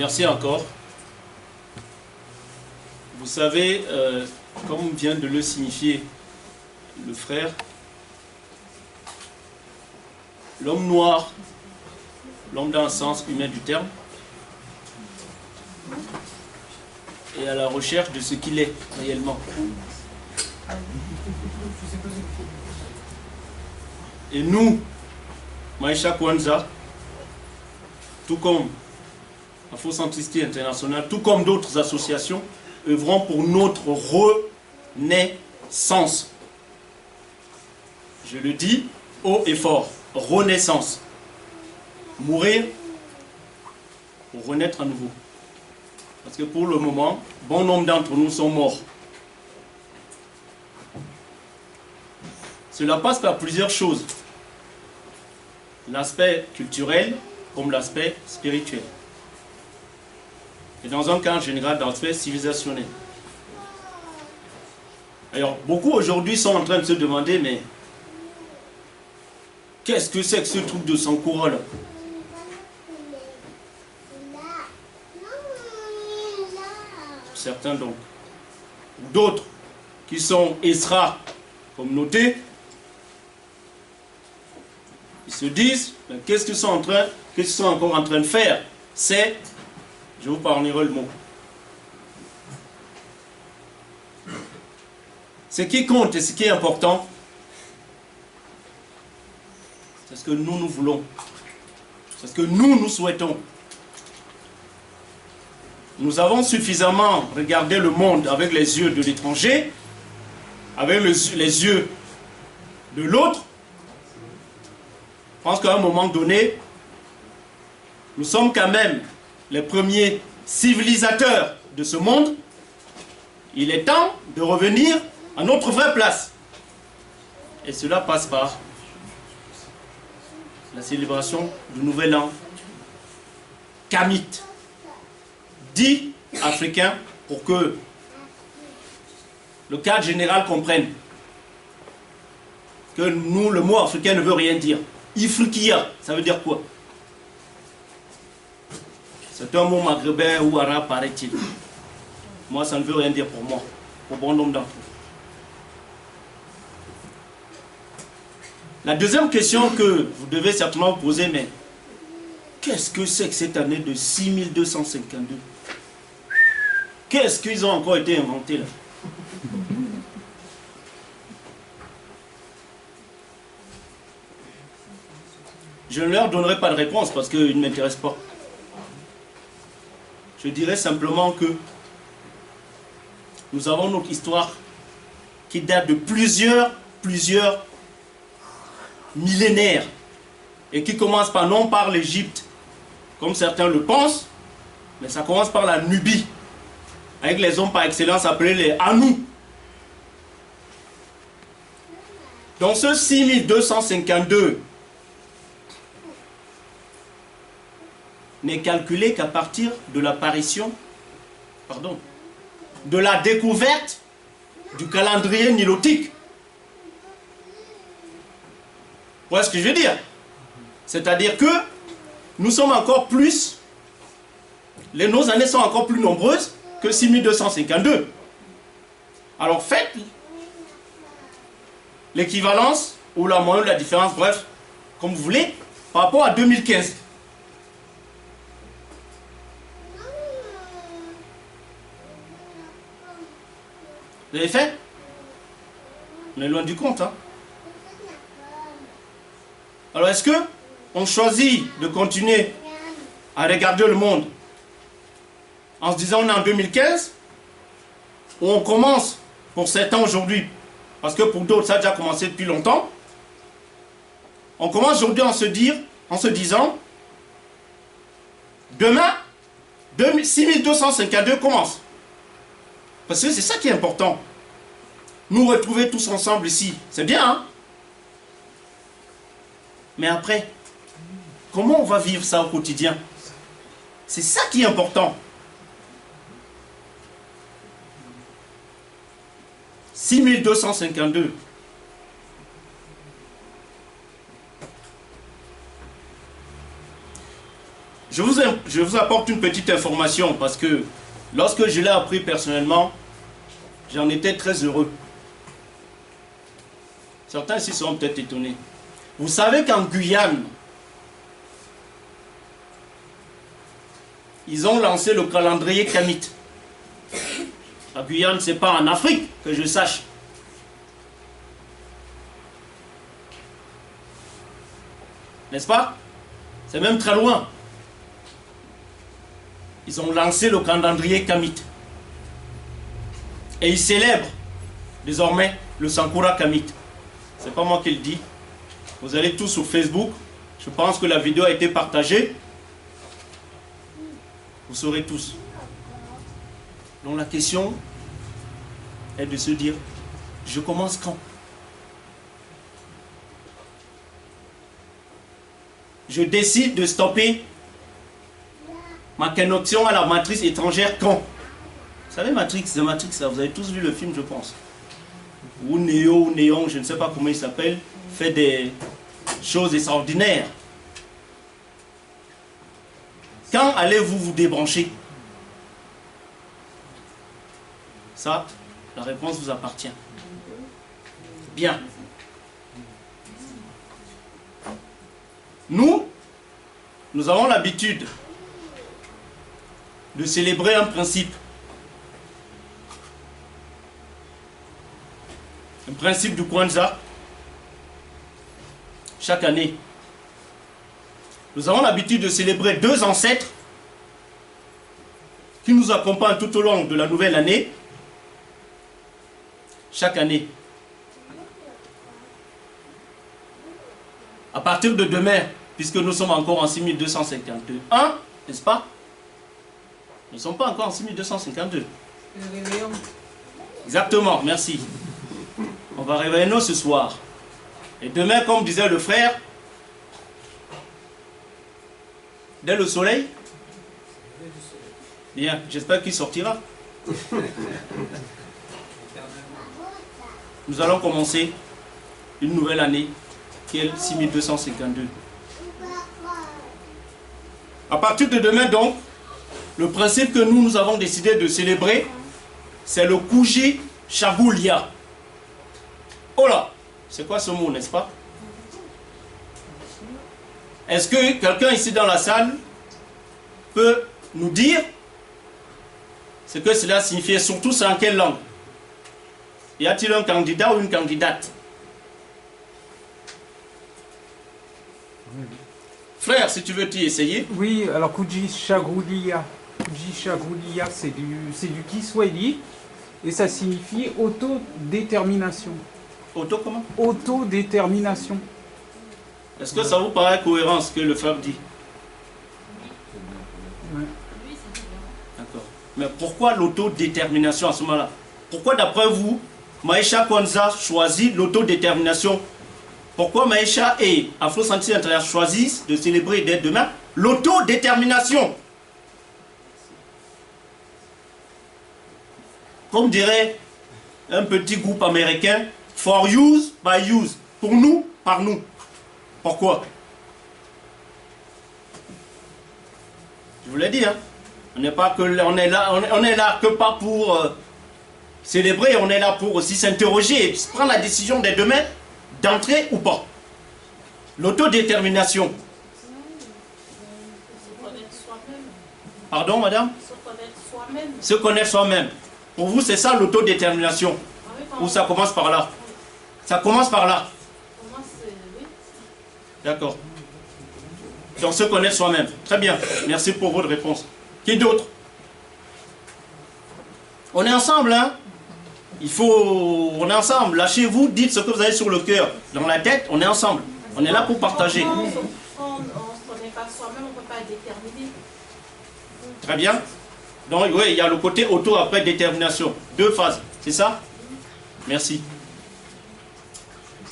Merci encore. Vous savez, comme vient de le signifier le frère, l'homme noir, l'homme dans le sens humain du terme, est à la recherche de ce qu'il est réellement. Et nous, Maïcha Kwanza, tout comme Afro-Centricité Internationale, tout comme d'autres associations, œuvrons pour notre renaissance. Je le dis haut et fort, renaissance. Mourir pour renaître à nouveau. Parce que pour le moment, bon nombre d'entre nous sont morts. Cela passe par plusieurs choses. L'aspect culturel comme l'aspect spirituel. Et dans un cas en général, l'aspect civilisationnel. Alors, beaucoup aujourd'hui sont en train de se demander, mais qu'est-ce que c'est que ce truc de Sankora là? Certains donc. D'autres qui sont extra communautés, ils se disent, qu'est-ce qu'ils sont encore en train de faire? C'est, je vous parlerai le mot. Ce qui compte et ce qui est important, c'est ce que nous voulons. C'est ce que nous souhaitons. Nous avons suffisamment regardé le monde avec les yeux de l'étranger, avec les yeux de l'autre. Je pense qu'à un moment donné, nous sommes quand même les premiers civilisateurs de ce monde. Il est temps de revenir à notre vraie place. Et cela passe par la célébration du Nouvel An kamite, dit africain, pour que le cadre général comprenne que nous, le mot africain ne veut rien dire. Ifriqiya, ça veut dire quoi? C'est un mot maghrébin ou arabe, paraît-il. Moi, ça ne veut rien dire pour moi, pour bon nombre d'entre vous. La deuxième question que vous devez certainement vous poser, mais qu'est-ce que c'est que cette année de 6252? Qu'est-ce qu'ils ont encore été inventés là? Je ne leur donnerai pas de réponse parce qu'ils ne m'intéressent pas. Je dirais simplement que nous avons notre histoire qui date de plusieurs millénaires et qui commence non par l'Égypte, comme certains le pensent, mais ça commence par la Nubie, avec les hommes par excellence appelés les Anou. Dans ce 6252, n'est calculé qu'à partir de l'apparition, de la découverte du calendrier nilotique. Vous voyez ce que je veux dire? C'est-à-dire que nous sommes encore plus, nos années sont encore plus nombreuses que 6252. Alors faites l'équivalence ou la moyenne ou la différence, bref, comme vous voulez, par rapport à 2015. Vous avez fait? On est loin du compte, hein? Alors est-ce que on choisit de continuer à regarder le monde en se disant on est en 2015, ou on commence pour certains aujourd'hui, parce que pour d'autres ça a déjà commencé depuis longtemps, on commence aujourd'hui en se disant demain 6252 commence. Parce que c'est ça qui est important. Nous retrouver tous ensemble ici, c'est bien, hein? Mais après, comment on va vivre ça au quotidien? C'est ça qui est important. 6252. je vous apporte une petite information parce que lorsque je l'ai appris personnellement, j'en étais très heureux. Certains ici seront peut-être étonnés. Vous savez qu'en Guyane, ils ont lancé le calendrier Kamite. La Guyane, ce n'est pas en Afrique, que je sache. N'est-ce pas? C'est même très loin. Ils ont lancé le calendrier Kamite. Et ils célèbrent désormais le Sankura Kamite. Ce n'est pas moi qui le dis. Vous allez tous sur Facebook. Je pense que la vidéo a été partagée. Vous saurez tous. Donc la question est de se dire, je commence quand? Je décide de stopper ma connexion à la matrice étrangère quand? Vous savez Matrix, c'est Matrix, ça, vous avez tous vu le film je pense. Ou Néo, ou Néon, je ne sais pas comment il s'appelle, fait des choses extraordinaires. Quand allez-vous vous débrancher? Ça, la réponse vous appartient. Bien. Nous avons l'habitude de célébrer un principe. Un principe du Kwanzaa. Chaque année. Nous avons l'habitude de célébrer deux ancêtres qui nous accompagnent tout au long de la nouvelle année. Chaque année. À partir de demain, puisque nous sommes encore en 6252. N'est-ce pas? Nous ne sommes pas encore en 6252. Le réveillon. Exactement, merci. On va réveiller nous ce soir. Et demain, comme disait le frère, dès le soleil, bien, j'espère qu'il sortira. Nous allons commencer une nouvelle année qui est 6252. À partir de demain donc, le principe que nous avons décidé de célébrer, c'est le Kuji Shagulia. Oh là, c'est quoi ce mot, n'est-ce pas? Est-ce que quelqu'un ici dans la salle peut nous dire ce que cela signifie, et surtout c'est en quelle langue? Y a-t-il un candidat ou une candidate? Frère, si tu veux t'y essayer. Oui, alors Kujishagulia, c'est du Kiswahili et ça signifie autodétermination. Auto comment? Autodétermination. Est-ce que ça vous paraît cohérent ce que le frère dit? Ouais. D'accord. Mais pourquoi l'autodétermination à ce moment-là? Pourquoi d'après vous, Maïcha Kwanzaa choisit l'autodétermination? Pourquoi Maïcha et Afro Santé International choisissent de célébrer dès demain l'autodétermination? Comme dirait un petit groupe américain, for use by use. Pour nous, par nous. Pourquoi? Je vous l'ai dit, hein. On est là que pas pour célébrer, on est là pour aussi s'interroger et prendre la décision dès demain d'entrer ou pas. L'autodétermination. Se connaître soi-même. Pardon, madame? Se connaître soi-même. Se connaître soi-même. Pour vous, c'est ça l'autodétermination? Ou ça commence par là? Ça commence par là. Pour moi, c'est... Oui. D'accord. Donc se connaître soi-même. Très bien. Merci pour votre réponse. Qui d'autre? On est ensemble, hein? On est ensemble. Lâchez-vous, dites ce que vous avez sur le cœur. Dans la tête, on est ensemble. On est là pour partager. Quand on ne se connaît pas soi-même, on ne peut pas déterminer. Très bien. Donc, oui, il y a le côté auto après détermination. Deux phases. C'est ça? Merci.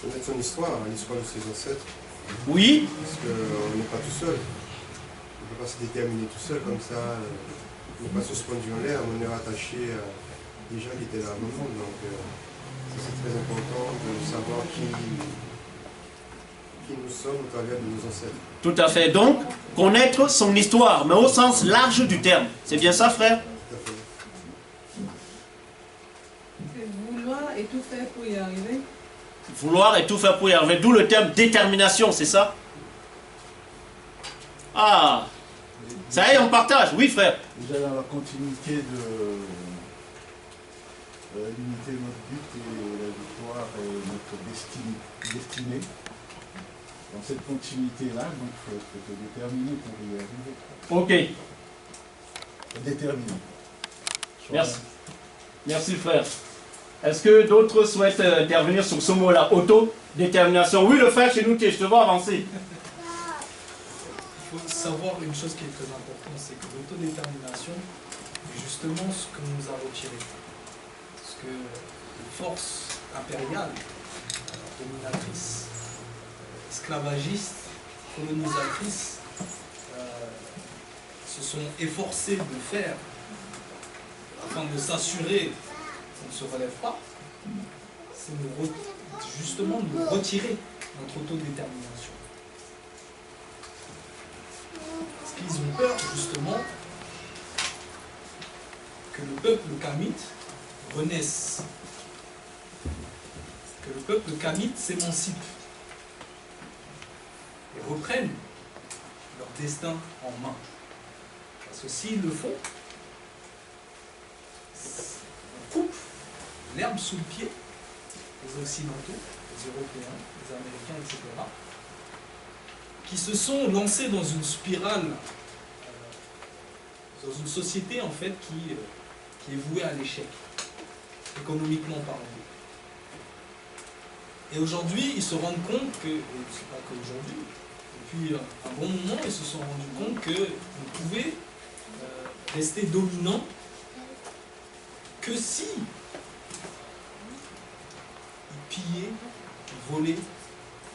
Connaître son histoire, l'histoire de ses ancêtres. Oui. Parce qu'on n'est pas tout seul. On ne peut pas se déterminer tout seul comme ça. On n'est pas suspendu en l'air, on est rattaché à des gens qui étaient là avant nous. Donc c'est très important de savoir qui nous sommes au travers de nos ancêtres. Tout à fait. Donc, connaître son histoire, mais au sens large du terme. C'est bien ça, frère? Tout à fait. Vouloir et tout faire pour y arriver. Vouloir et tout faire pour y arriver. D'où le terme détermination, c'est ça? Ah, ça y est, on partage. Oui, frère. Déjà dans la continuité de l'unité de notre but et la victoire et notre destinée. Dans cette continuité-là, donc il faut être déterminé pour y arriver. Ok, Déterminé. merci. Merci, frère. Est-ce que d'autres souhaitent intervenir sur ce mot-là? Autodétermination. Oui, le frère chez nous, je te vois avancer. Il faut savoir une chose qui est très importante, c'est que l'autodétermination est justement ce que nous a retiré. Parce que les forces impériales, dominatrices, esclavagistes, colonisatrices, se sont efforcées de faire afin de s'assurer qu'on ne se relève pas, c'est justement de nous retirer notre autodétermination. Parce qu'ils ont peur justement que le peuple kamite renaisse, que le peuple kamite s'émancipe et reprennent leur destin en main. Parce que s'ils le font, on coupe l'herbe sous le pied des Occidentaux, des Européens, des Américains, etc., qui se sont lancés dans une spirale, dans une société en fait qui est vouée à l'échec, économiquement parlant. Et aujourd'hui, ils se rendent compte que, et c'est pas qu'aujourd'hui, depuis un bon moment, ils se sont rendus compte qu'on pouvait rester dominant que si ils pillaient, ils volaient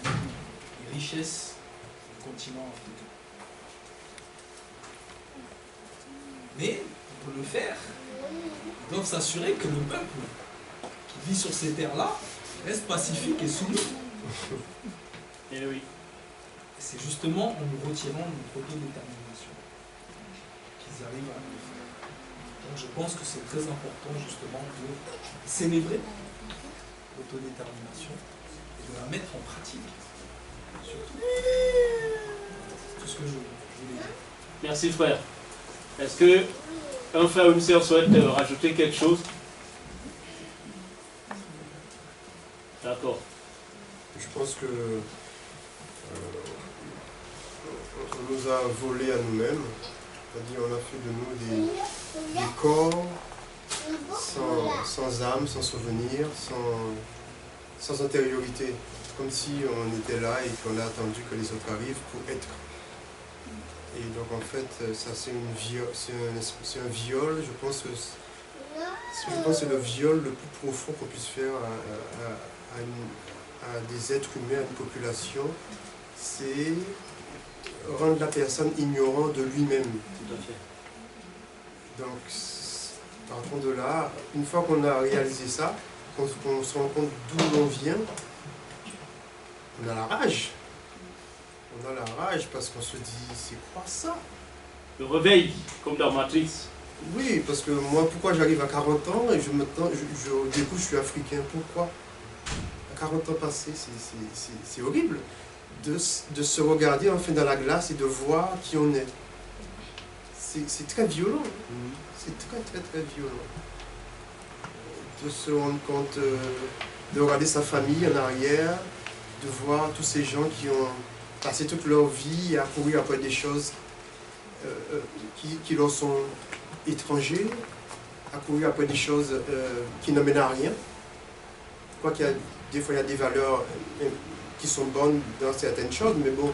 les richesses du continent africain. Mais pour le faire, ils doivent s'assurer que le peuple qui vit sur ces terres-là reste pacifique et soumis. Eh oui. C'est justement en nous retirant notre autodétermination qu'ils arrivent à le faire. Donc je pense que c'est très important justement de célébrer l'autodétermination et de la mettre en pratique. Surtout. C'est tout ce que je voulais dire. Merci, frère. Est-ce que un frère ou une sœur souhaite rajouter quelque chose? D'accord. Je pense que on nous a volé à nous-mêmes, c'est-à-dire on a fait de nous des corps sans âme, sans souvenir, sans antériorité, comme si on était là et qu'on a attendu que les autres arrivent pour être. Et donc en fait, ça c'est un viol, je pense que c'est le viol le plus profond qu'on puisse faire à des êtres humains, à une population, c'est rendre la personne ignorant de lui-même. Tout à fait. Donc, partant de là, une fois qu'on a réalisé ça, qu'on se rend compte d'où l'on vient, on a la rage. On a la rage parce qu'on se dit, c'est quoi ça? Le réveil, comme dans Matrix. Oui, parce que moi, pourquoi j'arrive à 40 ans et du coup, je suis africain? Pourquoi? À 40 ans passés, c'est horrible de se regarder enfin dans la glace et de voir qui on est. C'est très violent. C'est très, très, très violent. De se rendre compte, de regarder sa famille en arrière, de voir tous ces gens qui ont passé toute leur vie à courir après des choses qui leur sont étrangers, à courir après des choses qui ne mènent à rien. Je crois qu'il y a des fois il y a des valeurs qui sont bonnes dans certaines choses, mais bon,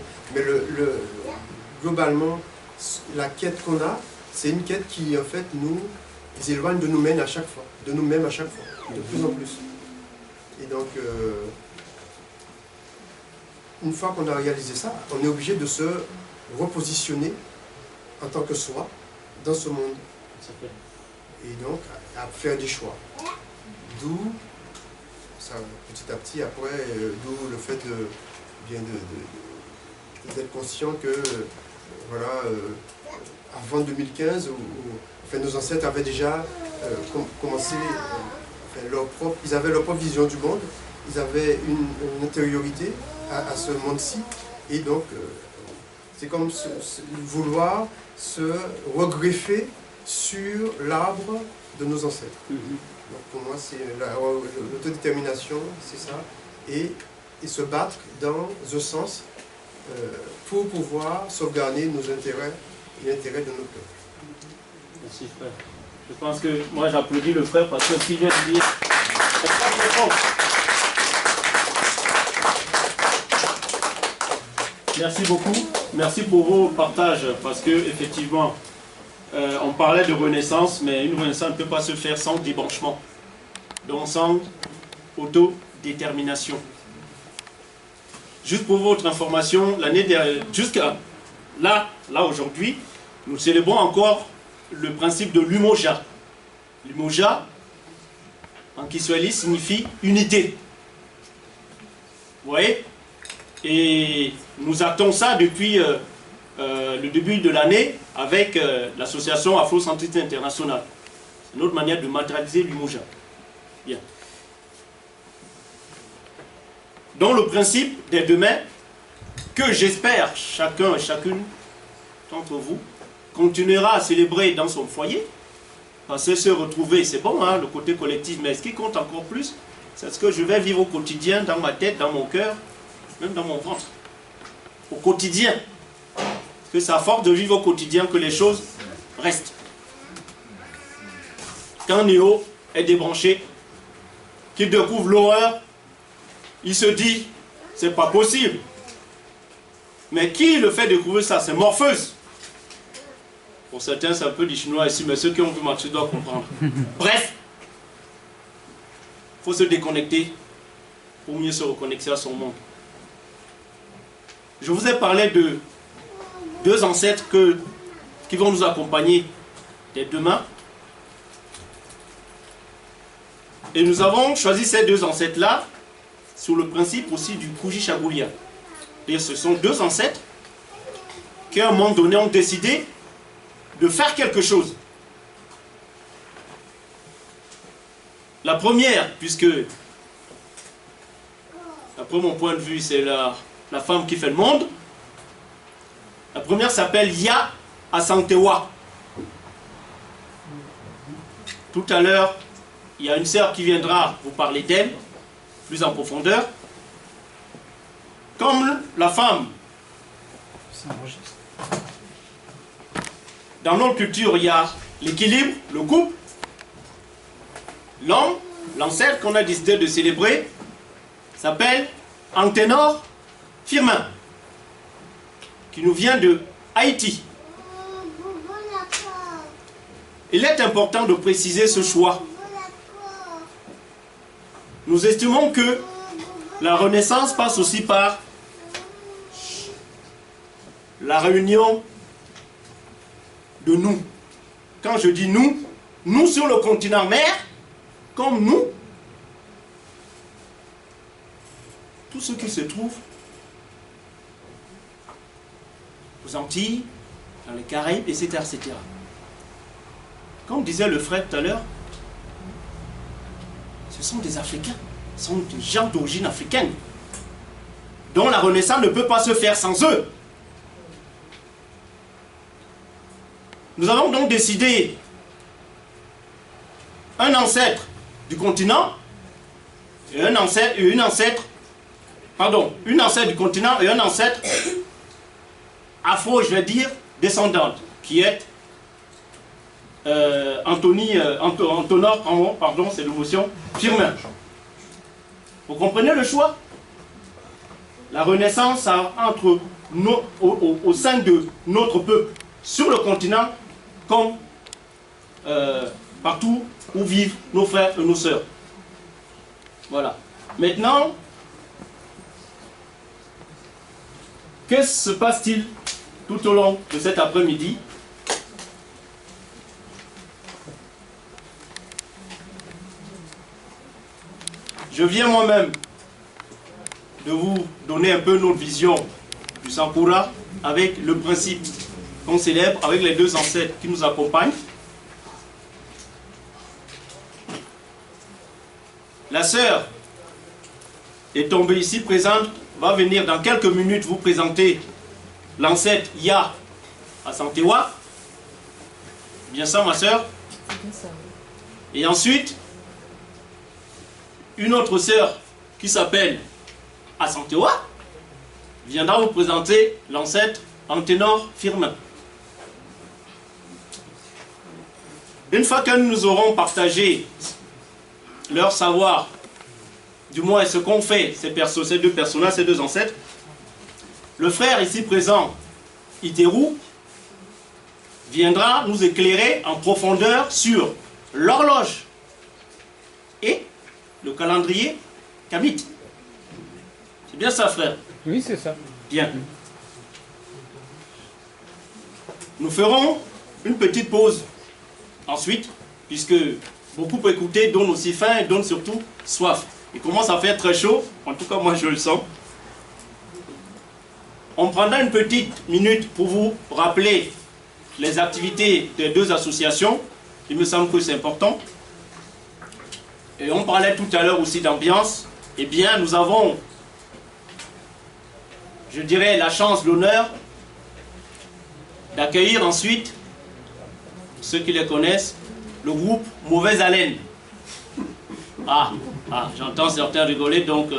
globalement, la quête qu'on a, c'est une quête qui en fait nous éloigne de nous-mêmes à chaque fois, de nous-mêmes à chaque fois, de plus en plus. Et donc, une fois qu'on a réalisé ça, on est obligé de se repositionner en tant que soi dans ce monde. Et donc, à faire des choix. D'où, ça, petit à petit, après, d'où le fait d'être conscient que voilà, avant 2015, enfin, nos ancêtres avaient déjà commencé, ils avaient leur propre vision du monde, ils avaient une intériorité à ce monde-ci, et donc c'est comme vouloir se regreffer sur l'arbre de nos ancêtres. Donc pour moi, c'est l'autodétermination, c'est ça, et se battre dans ce sens pour pouvoir sauvegarder nos intérêts et l'intérêt de nos peuples. Merci frère. Je pense que moi j'applaudis le frère parce que ce qu'il vient de dire, merci beaucoup, merci pour vos partages parce que effectivement on parlait de renaissance, mais une renaissance ne peut pas se faire sans débranchement, donc sans autodétermination. Juste pour votre information, l'année dernière, jusqu'à là aujourd'hui, nous célébrons encore le principe de l'umoja. L'umoja, en kiswahili, signifie unité. Vous voyez? Et nous actons ça depuis le début de l'année avec l'association Afrocentriste Internationale. C'est notre manière de matérialiser l'umoja. Bien. Donc le principe dès demain, que j'espère chacun et chacune d'entre vous continuera à célébrer dans son foyer, parce que se retrouver, c'est bon, hein, le côté collectif, mais ce qui compte encore plus, c'est ce que je vais vivre au quotidien, dans ma tête, dans mon cœur, même dans mon ventre. Au quotidien. Parce que c'est à force de vivre au quotidien que les choses restent. Quand Néo est débranché, qu'il découvre l'horreur, il se dit, c'est pas possible. Mais qui le fait découvrir ça? C'est Morpheus. Pour certains, c'est un peu du chinois ici, mais ceux qui ont vu Mathieu doivent comprendre. Bref, il faut se déconnecter pour mieux se reconnecter à son monde. Je vous ai parlé de deux ancêtres qui vont nous accompagner dès demain. Et nous avons choisi ces deux ancêtres-là sur le principe aussi du Kuji Shagulia. Et ce sont deux ancêtres qui, à un moment donné, ont décidé de faire quelque chose. La première, puisque, d'après mon point de vue, c'est la femme qui fait le monde. La première s'appelle Ya Asantewa. Tout à l'heure, il y a une sœur qui viendra vous parler d'elle, plus en profondeur. Comme la femme, dans notre culture, il y a l'équilibre, le couple. L'homme, l'ancêtre qu'on a décidé de célébrer, s'appelle Anténor Firmin, qui nous vient de Haïti. Il est important de préciser ce choix. Nous estimons que la renaissance passe aussi par la réunion de nous. Quand je dis nous, nous sur le continent mère, comme nous, tous ceux qui se trouvent aux Antilles, dans les Caraïbes, etc., etc. Comme disait le frère tout à l'heure, ce sont des Africains, ce sont des gens d'origine africaine, dont la renaissance ne peut pas se faire sans eux. Nous avons donc décidé un ancêtre du continent et une ancêtre du continent et un ancêtre afro, je vais dire, descendante, qui est Anténor, pardon, c'est l'émotion, Firmin. Vous comprenez le choix? La renaissance au sein de notre peuple, sur le continent, comme partout où vivent nos frères et nos sœurs. Voilà. Maintenant, que se passe-t-il tout au long de cet après-midi? Je viens moi-même de vous donner un peu notre vision du Sankura avec le principe qu'on célèbre avec les deux ancêtres qui nous accompagnent. La sœur est tombée ici présente, va venir dans quelques minutes vous présenter l'ancêtre Ya à Santewa. Bien ça, ma sœur? Et ensuite, une autre sœur qui s'appelle Asantewa viendra vous présenter l'ancêtre Anténor Firmin. Une fois que nous aurons partagé leur savoir, du moins ce qu'ont fait ces deux personnages, ces deux ancêtres, le frère ici présent, Iteru, viendra nous éclairer en profondeur sur l'horloge et le calendrier kamite. C'est bien ça, frère? Oui, c'est ça. Bien. Nous ferons une petite pause ensuite, puisque beaucoup écouter donnent aussi faim et donnent surtout soif. Il commence à faire très chaud, en tout cas moi je le sens. On prendra une petite minute pour vous rappeler les activités des deux associations. Il me semble que c'est important. Et on parlait tout à l'heure aussi d'ambiance. Eh bien, nous avons, je dirais, la chance, l'honneur d'accueillir ensuite, ceux qui les connaissent, le groupe Mauvaise Haleine. J'entends certains rigoler, donc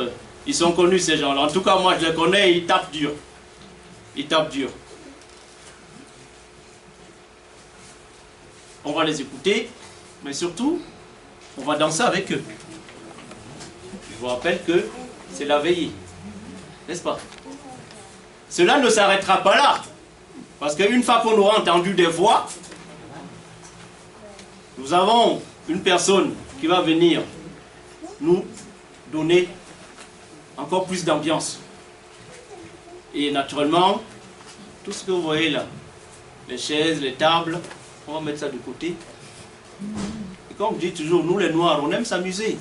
ils sont connus ces gens-là. En tout cas, moi je les connais, ils tapent dur. Ils tapent dur. On va les écouter, mais surtout, on va danser avec eux. Je vous rappelle que c'est la veillée, n'est-ce pas? Cela ne s'arrêtera pas là, parce qu'une fois qu'on aura entendu des voix, nous avons une personne qui va venir nous donner encore plus d'ambiance. Et naturellement, tout ce que vous voyez là, les chaises, les tables, on va mettre ça de côté. Et comme je dis toujours, nous les Noirs, on aime s'amuser.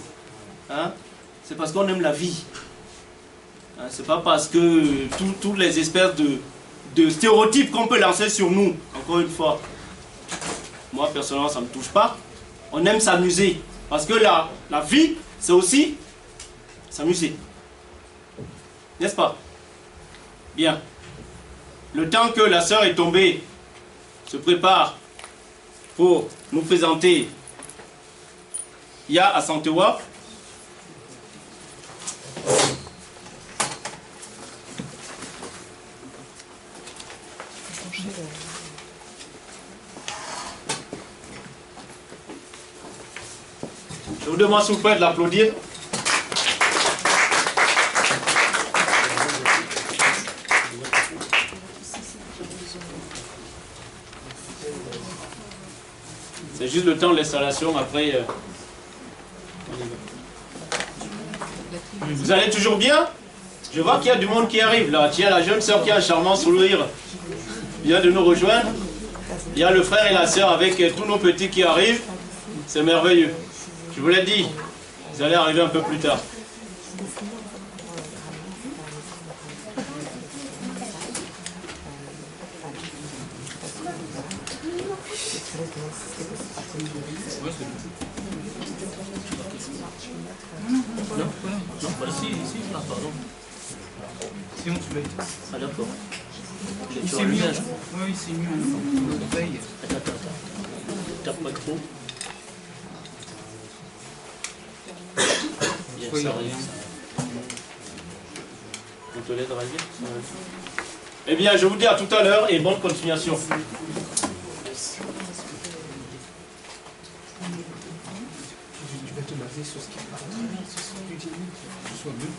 Hein? C'est parce qu'on aime la vie. Hein? C'est pas parce que toutes les espèces de stéréotypes qu'on peut lancer sur nous, encore une fois, moi personnellement ça ne me touche pas. On aime s'amuser. Parce que la vie, c'est aussi s'amuser. N'est-ce pas? Bien. Le temps que la sœur est tombée, se prépare pour nous présenter Ya à Santewa. Je vous demande s'il vous plaît de l'applaudir. C'est juste le temps de l'installation, après... Vous allez toujours bien? Je vois qu'il y a du monde qui arrive là. Tiens, la jeune sœur qui a un charmant sourire vient de nous rejoindre. Il y a le frère et la sœur avec tous nos petits qui arrivent. C'est merveilleux. Je vous l'ai dit, vous allez arriver un peu plus tard. Sinon tu vas être... Ah d'accord. C'est mieux. Oui, c'est mieux. On veille. Attends. Tape pas trop. Bien, ça arrive. On te l'aide à rayer. Eh bien, je vous dis à tout à l'heure et bonne continuation. Tu vas te baser sur ce qui est par là, sur ce que tu dis, que ce soit mieux.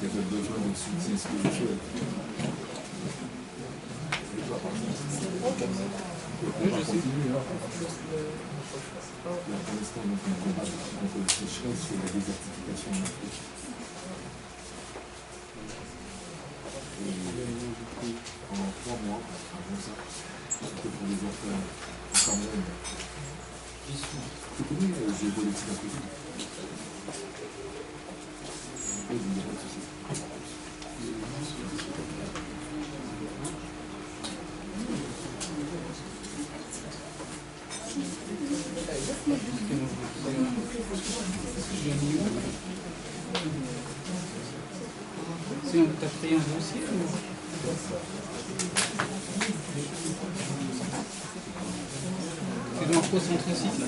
Il y avait besoin d'un soutien spirituel. Oui, je sais. Là, pour l'instant, on combat contre le sécheresse et la désertification de l'Afrique. avant ça. Surtout pour les enfants au Cameroun. Tu connais géopolitique à côté. Il n'y a pas de souci. C'est un quatrième dossier ou... C'est dans quoi centre site là?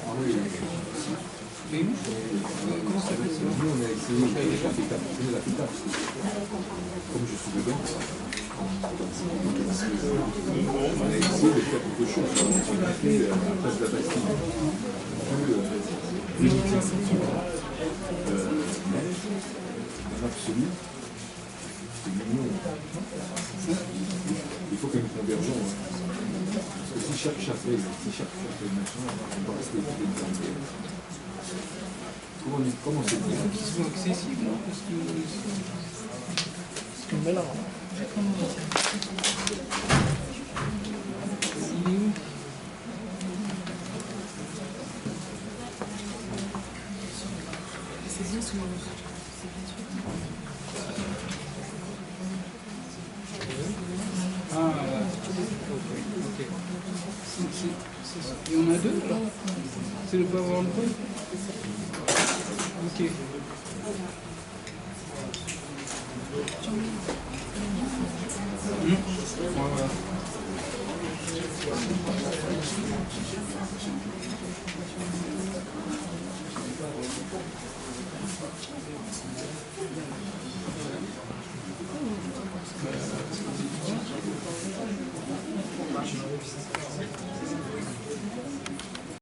Ah oui. Oui. Comment ça s'appelle ça? Nous on a essayé de faire la FETA. Vous connaissez la FETA? Comme je suis dedans, on a essayé de faire quelque chose. On a fait la place de la Bastille. Plus mais dans l'absolu, c'est mignon. Il faut que nous convergeons. Parce que si chaque chapelle maintenant, on va rester équipé de temps. Comment c'est dit? Qui sont accessibles, non? Parce que... C'est une belle arme. Il est où? Ah, ok. Il y en a deux là? C'est le PowerPoint? Ok. Voilà.